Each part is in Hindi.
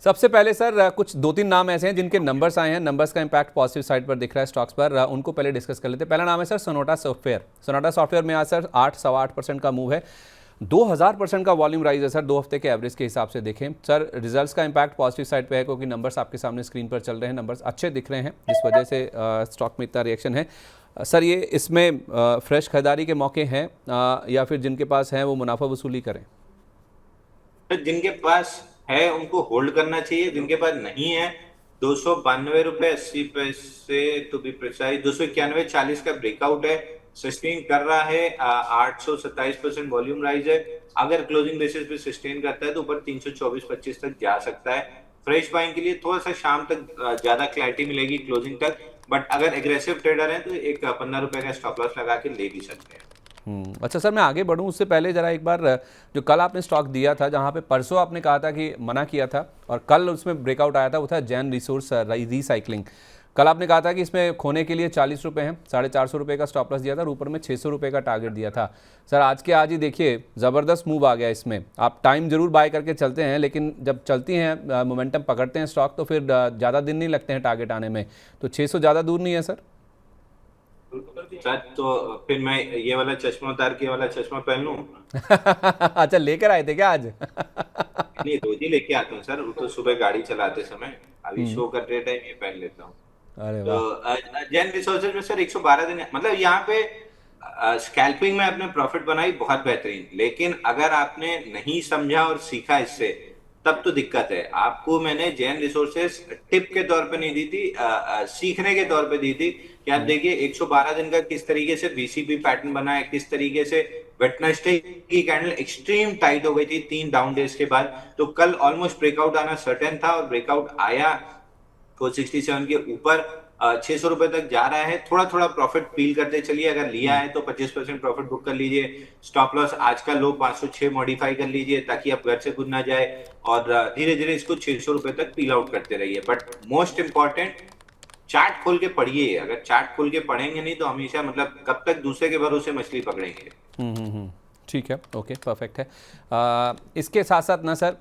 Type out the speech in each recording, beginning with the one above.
सबसे पहले सर कुछ 2-3 नाम ऐसे हैं जिनके नंबर्स आए हैं, नंबर्स का इंपैक्ट पॉजिटिव साइड पर दिख रहा है स्टॉक्स पर, उनको पहले डिस्कस कर लेते हैं। पहला नाम है sir Sonata software. Sonata software में आज सर 8-8.25% का मूव है, 2000% का वॉल्यूम राइज है सर 2 हफ्ते के एवरेज के हिसाब से देखें। सर रिजल्ट्स का इंपैक्ट पॉजिटिव साइड पे है क्योंकि नंबर्स आपके सामने स्क्रीन पर चल रहे हैं, नंबर्स अच्छे दिख रहे हैं जिस वजह से स्टॉक में इतना रिएक्शन है। सर ये इसमें फ्रेश खरीदारी के मौके हैं या फिर जिनके पास हैं वो मुनाफा वसूली करें? जिनके पास है उनको होल्ड करना चाहिए, जिनके पास नहीं है 292 रुपए 80 पैसे टू बी प्रिसाइज, 291.40 का ब्रेकआउट है, सस्टेन कर रहा है। 827% वॉल्यूम राइज है। अगर क्लोजिंग बेसिस पे सस्टेन करता है तो ऊपर 324-25 तक जा सकता है। फ्रेश बाइंग के लिए थोड़ा सा शाम तक ज्यादा क्लैरिटी मिलेगी क्लोजिंग तक, बट अगर एग्रेसिव ट्रेडर है तो एक 15 रुपए का स्टॉप लॉस लगा के ले भी सकते हैं। अच्छा सर, मैं आगे बढ़ूं उससे पहले ज़रा एक बार जो कल आपने स्टॉक दिया था, जहां पे परसों आपने कहा था कि मना किया था और कल उसमें ब्रेकआउट आया था, वो था जैन रिसोर्स रिसाइकलिंग। कल आपने कहा था कि इसमें खोने के लिए 40 रुपये हैं, 450 रुपये का स्टॉप लॉस दिया था और ऊपर में 600 रुपये का टारगेट दिया था। सर आज के आज ही देखिए ज़बरदस्त मूव आ गया इसमें। आप टाइम जरूर बाय करके चलते हैं, लेकिन जब चलती हैं मोमेंटम पकड़ते हैं स्टॉक तो फिर ज़्यादा दिन नहीं लगते हैं टारगेट आने में, तो 600 ज़्यादा दूर नहीं है सर? सच तो फिर मैं ये वाला चश्मा उतार के वाला चश्मा पहन लूं? अच्छा, लेकर आए थे क्या आज? नहीं, रोज ही लेके आता हूँ सर, वो तो सुबह गाड़ी चलाते समय, अभी हम्म। शो करते टाइम ये पहन लेता हूँ। अरे वाह। तो जैन रिसोर्सेज में सर 112 दिन है, मतलब यहाँ पे स्कैल्पिंग में आपने प्रॉफिट बनाई बहुत बेहतरीन, लेकिन अगर आपने नहीं समझा और सीखा इससे तब तो दिक्कत है। आपको मैंने जैन रिसोर्सेज टिप के तौर पे नहीं दी थी, सीखने के तौर पे दी थी कि आप देखिए 112 दिन का किस तरीके से बीसीबी पैटर्न बना है, किस तरीके से वेडनेसडे की कैंडल एक्सट्रीम टाइट हो गई थी 3 डाउन डेज के बाद। तो कल ऑलमोस्ट ब्रेकआउट आना सर्टेन था और ब्रेकआउट आया 467 के ऊपर, 600 रुपए तक जा रहा है। थोड़ा थोड़ा प्रॉफिट फील करते चलिए, अगर लिया है तो 25% प्रॉफिट बुक कर लीजिए। स्टॉप लॉस आज का लो 506 मॉडिफाई कर लीजिए ताकि आप घर से खुद ना जाए, और धीरे धीरे इसको 600 रुपए तक पील आउट करते रहिए। बट मोस्ट इंपॉर्टेंट, चार्ट खोल के पढ़िए। अगर चार्ट खोल के पढ़ेंगे नहीं तो हमेशा, मतलब कब तक दूसरे के भरोसे मछली पकड़ेंगे। ठीक है, ओके, परफेक्ट है। इसके साथ साथ ना सर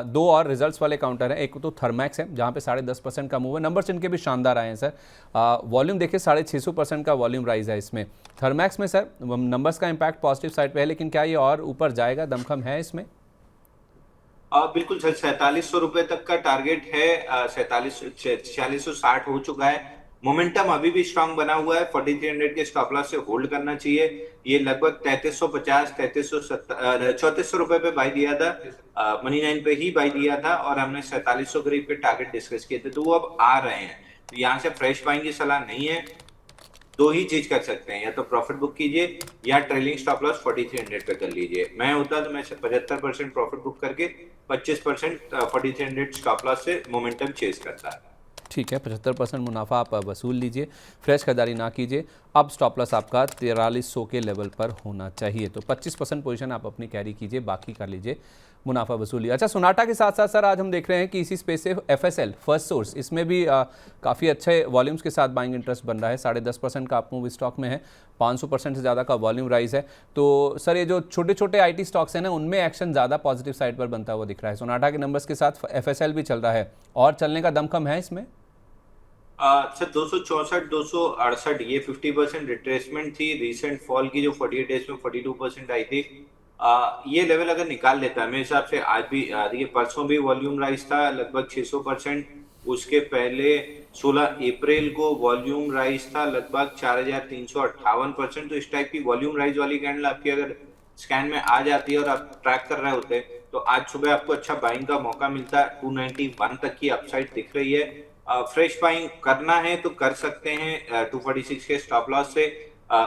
दो और रिजल्ट्स वाले काउंटर हैं। एक तो थर्मैक्स है जहाँ पे 10.5% का मूव है, नंबर्स इनके भी शानदार आए हैं सर। वॉल्यूम देखिए 650% का वॉल्यूम राइज है इसमें। थर्मैक्स में सर नंबर्स का इंपैक्ट पॉजिटिव साइड पे है, लेकिन क्या ये और ऊपर जाएगा? दमखम है इसमें? बिल्कुल सर, 4700 रुपए तक का टारगेट है। 4660 हो चुका है। मोमेंटम अभी भी स्ट्रांग बना हुआ है, 4300 के स्टॉप लॉस से होल्ड करना चाहिए। ये लगभग 3350 3400 रुपए पे बाई दिया था, मनी लाइन पे ही बाई दिया था, और हमने 4700 करीब के टारगेट डिस्कस किए थे, तो वो अब आ रहे हैं। तो यहाँ से फ्रेश बाइंग की सलाह नहीं है। दो ही चीज कर सकते हैं, या तो प्रॉफिट बुक कीजिए या ट्रेलिंग स्टॉप लॉस 4300 पे कर लीजिए। मैं होता तो मैं 75% प्रॉफिट बुक करके 25% 4300 स्टॉप लॉस से मोमेंटम चेस करता। ठीक है, 75% मुनाफा आप वसूल लीजिए, फ्रेश खरीदारी ना कीजिए। अब स्टॉप लॉस आपका 4300 के लेवल पर होना चाहिए, तो 25% पोजीशन आप अपनी कैरी कीजिए, बाकी कर लीजिए मुनाफा वसूली। अच्छा, सोनाटा के साथ साथ सर आज हम देख रहे हैं कि इसी स्पेस से एफएसएल फर्स्ट सोर्स, इसमें भी काफ़ी अच्छे वॉल्यूम्स के साथ बाइंग इंटरेस्ट बन रहा है। 10.5% का अपमूव स्टॉक में है, 500% से ज़्यादा का वॉल्यूम राइज है। तो सर ये जो छोटे छोटे आईटी स्टॉक्स हैं ना, उनमें एक्शन ज़्यादा पॉजिटिव साइड पर बनता हुआ दिख रहा है। सोनाटा के नंबर्स के साथ एफएसएल भी चल रहा है, और चलने का दमखम है इसमें? सर 264 268 ये 50% रिट्रेसमेंट थी। रिसेंट फॉल की जो 48 डेज में 42% आई थी, ये लेवल अगर निकाल लेता है मेरे हिसाब से आज भी, देखिए परसों भी वॉल्यूम राइज था लगभग 600%। उसके पहले 16 अप्रैल को वॉल्यूम राइज था लगभग 4358%। तो इस टाइप की वॉल्यूम राइज वाली कैंडल आपकी अगर स्कैन में आ जाती है और आप ट्रैक कर रहे होते हैं तो आज सुबह आपको अच्छा बाइंग का मौका मिलता है। 291 तक की अपसाइड दिख रही है। फ्रेश बाइंग करना है तो कर सकते हैं 246 के स्टॉप लॉस से।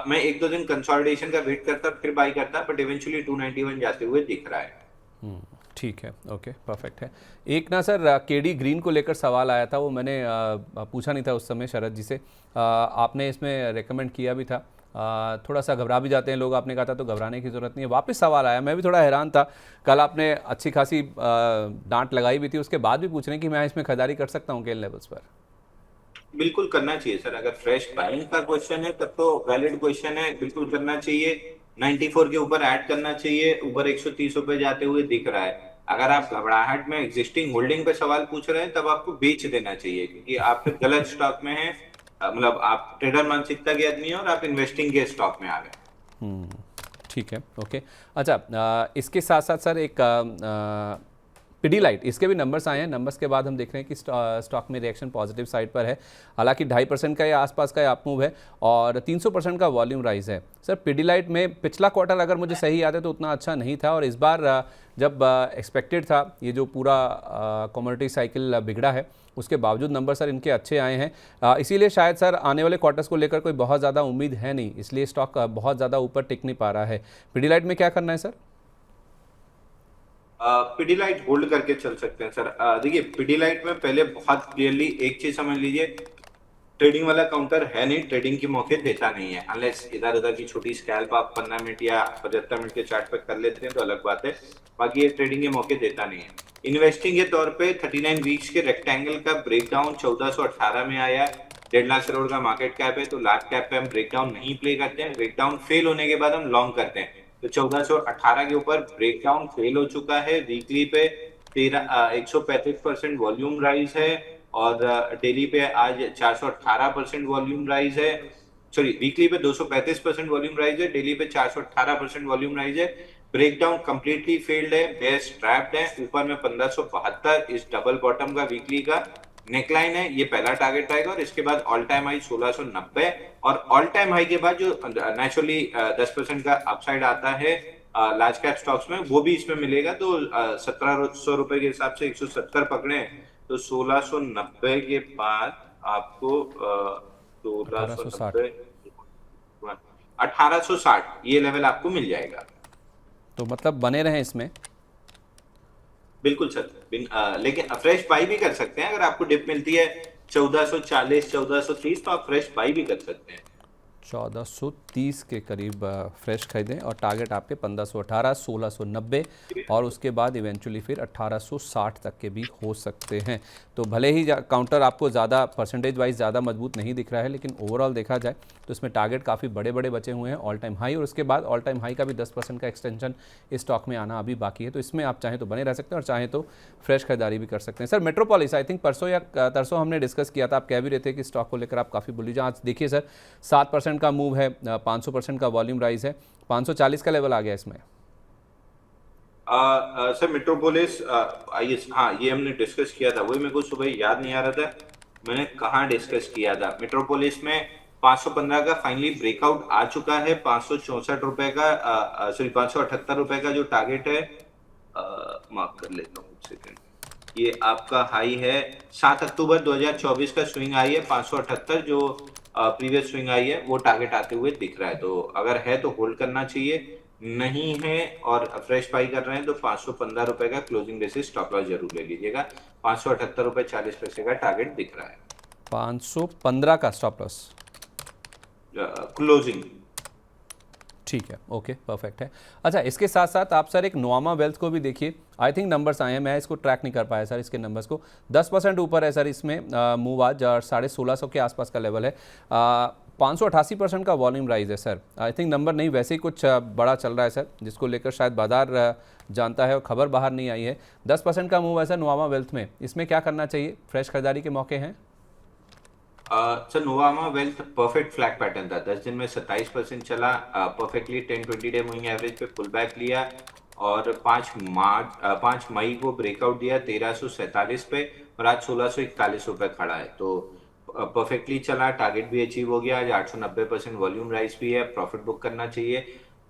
मैं एक दो दिन कंसोलिडेशन का वेट करता फिर बाई करता, बट इवेंचुअली 291 जाते हुए दिख रहा है। ठीक है, ओके, परफेक्ट है। एक ना सर केडी ग्रीन को लेकर सवाल आया था, वो मैंने पूछा नहीं था उस समय शरद जी से, आपने इसमें रेकमेंड किया भी था। थोड़ा सा घबरा भी जाते हैं लोग, आपने कहा था तो घबराने की ज़रूरत नहीं है। वापस सवाल आया, मैं भी थोड़ा हैरान था। कल आपने अच्छी खासी डांट लगाई भी थी, उसके बाद भी पूछ रहे हैं कि मैं इसमें खरीदारी कर सकता हूँ केल लेवल्स पर? बिल्कुल करना चाहिए सर, अगर फ्रेश बाइंग का क्वेश्चन है तब तो वैलिड क्वेश्चन है, बिल्कुल करना चाहिए। 94 के ऊपर ऐड करना चाहिए, ऊपर 130 रुपए जाते हुए दिख रहा है। अगर आप घबराहट में एग्जिस्टिंग होल्डिंग पे सवाल पूछ रहे हैं तब आपको बेच देना चाहिए, क्योंकि आप फिर गलत स्टॉक में हैं। मतलब आप ट्रेडर मानसिकता के आदमी हैं और आप इन्वेस्टिंग के स्टॉक में आ गए। ठीक है, ओके। अच्छा, इसके साथ साथ सर एक पिडीलाइट, इसके भी नंबर्स आए हैं। नंबर्स के बाद हम देख रहे हैं कि स्टॉक में रिएक्शन पॉजिटिव साइड पर है। हालांकि 2.5% का या आसपास का अप मूव है और 300% का वॉल्यूम राइज है। सर पिडीलाइट में पिछला क्वार्टर अगर मुझे सही याद है तो उतना अच्छा नहीं था, और इस बार जब एक्सपेक्टेड था, ये जो पूरा कमोडिटी साइकिल बिगड़ा है उसके बावजूद नंबर सर इनके अच्छे आए हैं। इसीलिए शायद सर आने वाले क्वार्टर्स को लेकर कोई बहुत ज़्यादा उम्मीद है नहीं, इसलिए स्टॉक बहुत ज़्यादा ऊपर टिक नहीं पा रहा है। पिडीलाइट में क्या करना है सर? पिडीलाइट होल्ड करके चल सकते हैं सर। देखिए पिडीलाइट में पहले बहुत क्लियरली एक चीज समझ लीजिए, ट्रेडिंग वाला काउंटर है नहीं, ट्रेडिंग के मौके देता नहीं है। अनलेस इधर उधर की छोटी स्कैल्प आप 15 मिनट या 75 मिनट के चार्ट पे कर लेते हैं तो अलग बात है, बाकी ये ट्रेडिंग के मौके देता नहीं है। इन्वेस्टिंग के तौर पे 39 वीक्स के रेक्टेंगल का ब्रेकडाउन 1418 में आया। 1.5 लाख करोड़ का मार्केट कैप है, तो लार्ज कैप पे हम ब्रेकडाउन नहीं प्ले करते हैं, ब्रेकडाउन फेल होने के बाद हम लॉन्ग करते हैं। तो 1418 के ऊपर ब्रेकडाउन फेल हो चुका है। वीकली पे 135% वॉल्यूम राइज है और डेली पे आज 418% वॉल्यूम राइज है। सॉरी, वीकली पे 235% वॉल्यूम राइज है, डेली पे 418% वॉल्यूम राइज है। ब्रेकडाउन कंप्लीटली फेल्ड है, बेस ट्रैप्ड है। ऊपर में 1572 इस डबल बॉटम का वीकली का नेकलाइन है, ये पहला टारगेट रहेगा। और इसके बाद ऑल टाइम हाई 1690 और ऑल टाइम हाई के बाद जो नेचुरली 10% का अपसाइड आता है लार्ज कैप स्टॉक्स में, वो भी इसमें मिलेगा। तो 1700 रुपए के हिसाब से 170 पकड़े, तो 1690 के बाद आपको 1690 1860 ये लेवल आपको मिल जाएगा। तो मतलब बने रहें इसमें? बिल्कुल सर, लेकिन फ्रेश बाई भी कर सकते हैं। अगर आपको डिप मिलती है 1440 1430 तो आप फ्रेश बाई भी कर सकते हैं। 1430 के करीब फ्रेश खरीदें और टारगेट आपके 1518, 1690 और उसके बाद इवेंचुअली फिर 1860 तक के भी हो सकते हैं। तो भले ही काउंटर आपको ज़्यादा परसेंटेज वाइज ज़्यादा मजबूत नहीं दिख रहा है, लेकिन ओवरऑल देखा जाए तो इसमें टारगेट काफ़ी बड़े बड़े बचे हुए हैं, ऑल टाइम हाई और उसके बाद ऑल टाइम हाई का भी 10% का एक्सटेंशन इस स्टॉक में आना अभी बाकी है। तो इसमें आप चाहें तो बने रह सकते हैं और चाहें तो फ्रेश खरीदारी भी कर सकते हैं। सर मेट्रोपोलिस आई थिंक परसों या तरसों हमने डिस्कस किया था, आप कह भी रहे थे कि स्टॉक को लेकर आप काफ़ी बुलिश हैं। आज देखिए सर 7% का मूव है, 500% का वॉल्यूम राइज है, 540 का लेवल आ गया इसमें। सर मेट्रोपोलिस, हाँ ये हमने डिस्कस किया था, वही मेरे को सुबह याद नहीं आ रहा था मैंने कहाँ डिस्कस किया था। मेट्रोपोलिस में 515 का फाइनली ब्रेकआउट आ चुका है। 564 रुपए का सॉरी 578 रुपए का जो टारगेट है, मार्क कर लेता हूँ सेकंड, ये आपका हाई है 7 अक्टूबर 2024 का स्विंग हाई है 578, जो प्रीवियस स्विंग हाई है वो टारगेट आते हुए दिख रहा है। तो अगर है तो होल्ड करना चाहिए, नहीं है और फ्रेश बाई कर रहे हैं तो 515 रुपए का क्लोजिंग बेसिस स्टॉप लॉस जरूर ले लीजिएगा। 578 रुपए 40 पैसे का टारगेट दिख रहा है, 515 का स्टॉप लॉस क्लोजिंग। ठीक है, ओके, परफेक्ट है। अच्छा, इसके साथ साथ आप सर एक नोआमा वेल्थ को भी देखिए। आई थिंक नंबर्स आए हैं, मैं इसको ट्रैक नहीं कर पाया सर, इसके नंबर्स को 10% ऊपर है सर इसमें मूव आज, 1650 के आसपास का लेवल है। 588% का वॉल्यूम राइज है सर। आई थिंक नंबर नहीं, वैसे ही कुछ बड़ा चल रहा है सर, जिसको लेकर शायद बाजार जानता है और खबर बाहर नहीं आई है। 10% का मूव है सर नोआमा वेल्थ में, इसमें क्या करना चाहिए? फ्रेश खरीदारी के मौके हैं? Sir Nuvama wealth perfect flag pattern था, 10 दिन में 27% चला, परफेक्टली 10-20 डे मूविंग एवरेज पे पुल बैक लिया और 5 मई को ब्रेकआउट दिया 1347 पे और आज 1641 रुपए खड़ा है। तो परफेक्टली चला, टारगेट भी अचीव हो गया। आज 890% वॉल्यूम राइज भी है, प्रॉफिट बुक करना चाहिए।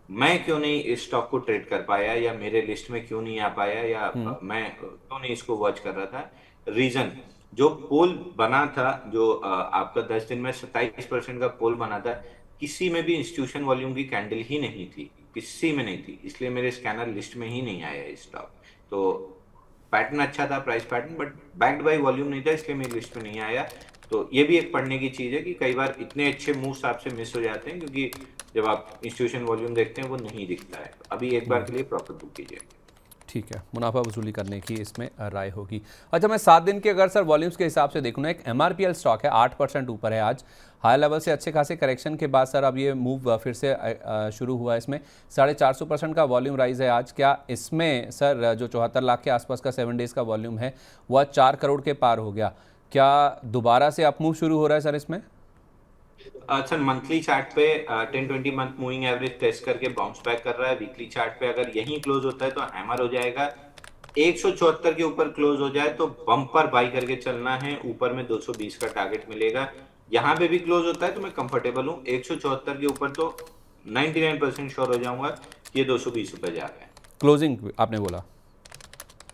मैं क्यों नहीं इस स्टॉक को ट्रेड कर पाया या मेरे लिस्ट में क्यों नहीं आ पाया या मैं क्यों नहीं इसको वॉच कर रहा था? रीजन, जो पोल बना था, जो आपका 10 दिन में 27% का पोल बना था, किसी में भी इंस्टीट्यूशन वॉल्यूम की कैंडल ही नहीं थी, किसी में नहीं थी, इसलिए मेरे स्कैनर लिस्ट में ही नहीं आया स्टॉक। तो पैटर्न अच्छा था, price pattern, but backed by volume नहीं था, इसलिए मेरी लिस्ट में नहीं आया। तो ये भी एक पढ़ने की चीज है कि कई बार इतने अच्छे मूव्स आपसे मिस हो जाते हैं क्योंकि जब आप इंस्टीट्यूशन वॉल्यूम देखते हैं वो नहीं दिखता है। अभी एक बार के लिए प्रॉफिट बुक कीजिए। ठीक है, मुनाफा वसूली करने की इसमें राय होगी। अच्छा, मैं 7 दिन के अगर सर वॉल्यूम्स के हिसाब से देखूँ ना, एक MRPL स्टॉक है 8% ऊपर है आज, हाई लेवल से अच्छे खासे करेक्शन के बाद सर अब ये मूव फिर से शुरू हुआ है। इसमें 450% का वॉल्यूम राइज है आज। क्या इसमें सर जो 74 लाख के आसपास का 7 डेज़ का वॉल्यूम है वह 4 करोड़ के पार हो गया, क्या दोबारा से अपमूव शुरू हो रहा है सर इसमें? सर मंथली चार्ट पे 10-20 मंथ मूविंग एवरेज टेस्ट करके बाउंस बैक कर रहा है। वीकली चार्ट पे अगर यहीं क्लोज होता है तो हैमर हो जाएगा। 174 के ऊपर क्लोज हो जाए तो बम्पर बाई करके चलना है, ऊपर में 220 का टारगेट मिलेगा। यहाँ पे भी क्लोज होता है तो मैं कंफर्टेबल हूँ। 174 के ऊपर तो 99% श्योर हो जाऊंगा कि ये 220 रुपए जा रहा है। क्लोजिंग आपने बोला?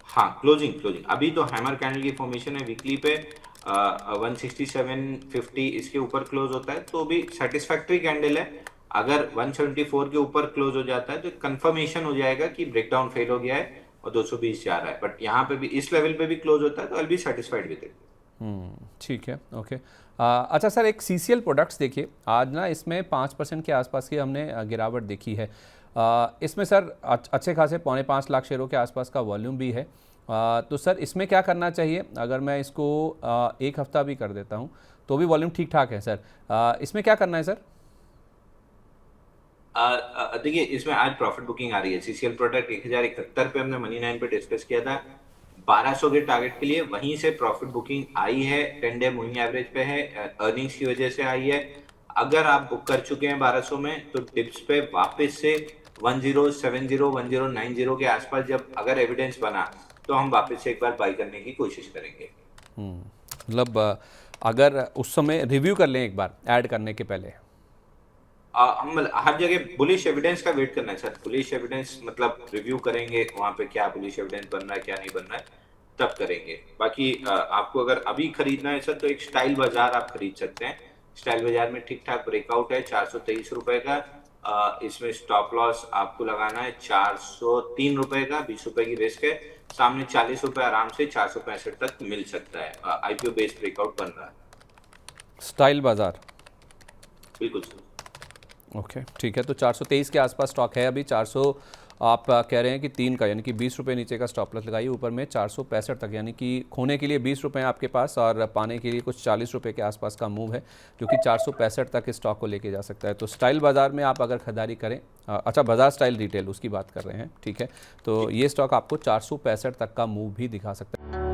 हाँ, क्लोजिंग अभी तो हैमर कैंडल की फॉर्मेशन है। वीकली पे 167.50 इसके ऊपर क्लोज होता है तो भी सेटिस्फैक्ट्री कैंडल है। अगर 174 के ऊपर क्लोज हो जाता है तो कंफर्मेशन हो जाएगा कि ब्रेकडाउन फेल हो गया है और 220 जा रहा है। बट यहाँ पे भी इस लेवल पे भी क्लोज होता है तो आई बी सेटिस्फाइड विद इट। ठीक है, ओके। अच्छा सर, एक CCL प्रोडक्ट्स देखिए, आज ना इसमें 5% के आसपास की हमने गिरावट देखी है। इसमें सर अच्छे खासे 4.25 लाख शेयरों के आसपास का वॉल्यूम भी है। तो सर इसमें क्या करना चाहिए? अगर मैं इसको एक हफ्ता भी कर देता हूँ तो भी वॉल्यूम ठीक ठाक है सर, इसमें क्या करना है सर? देखिए, इसमें आज प्रॉफिट बुकिंग आ रही है। सीसीएल प्रोडक्ट 1071 पे हमने मनी 9 पे डिस्कस किया था 1200 के टारगेट के लिए, वहीं से प्रॉफिट बुकिंग आई है। 10 डे मूविंग एवरेज पे है, अर्निंग्स की वजह से आई है। अगर आप बुक कर चुके हैं 1200 में तो डिप्स पे वापस से 1070 1090 के आसपास जब अगर एविडेंस बना तो हम वापस से एक बार बाई करने की कोशिश करेंगे। मतलब अगर उस समय रिव्यू कर लें एक बार ऐड करने के पहले। हम हर जगह बुलिश एविडेंस का वेट करना है सर। बुलिश एविडेंस मतलब रिव्यू करेंगे वहां पे क्या बुलिश एविडेंस बन रहा है क्या नहीं बन रहा है, तब करेंगे। बाकी आपको अगर अभी खरीदना है सर तो एक स्टाइल बाजार आप खरीद सकते हैं। स्टाइल बाजार में ठीक ठाक ब्रेकआउट है 423 रुपए का। इसमें स्टॉप लॉस आपको लगाना है 403 रुपए का, 20 रुपए की रिस्क है। सामने 40 रुपए आराम से 465 तक मिल सकता है। आईपीओ बेस्ड ब्रेकआउट बन रहा है स्टाइल बाजार। बिल्कुल सर। ओके, ठीक है। तो 423 के आसपास स्टॉक है अभी। 400 आप कह रहे हैं कि 3 का, यानी कि 20 रुपये नीचे का स्टॉप लॉस लगाइए, ऊपर में 465 तक, यानी कि खोने के लिए 20 रुपये हैं आपके पास और पाने के लिए कुछ 40 रुपये के आसपास का मूव है जो कि 465 तक इस स्टॉक को लेके जा सकता है। तो स्टाइल बाज़ार में आप अगर खरीदारी करें, अच्छा बाजार स्टाइल रिटेल उसकी बात कर रहे हैं, ठीक है, तो ये स्टॉक आपको 465 तक का मूव भी दिखा सकता है।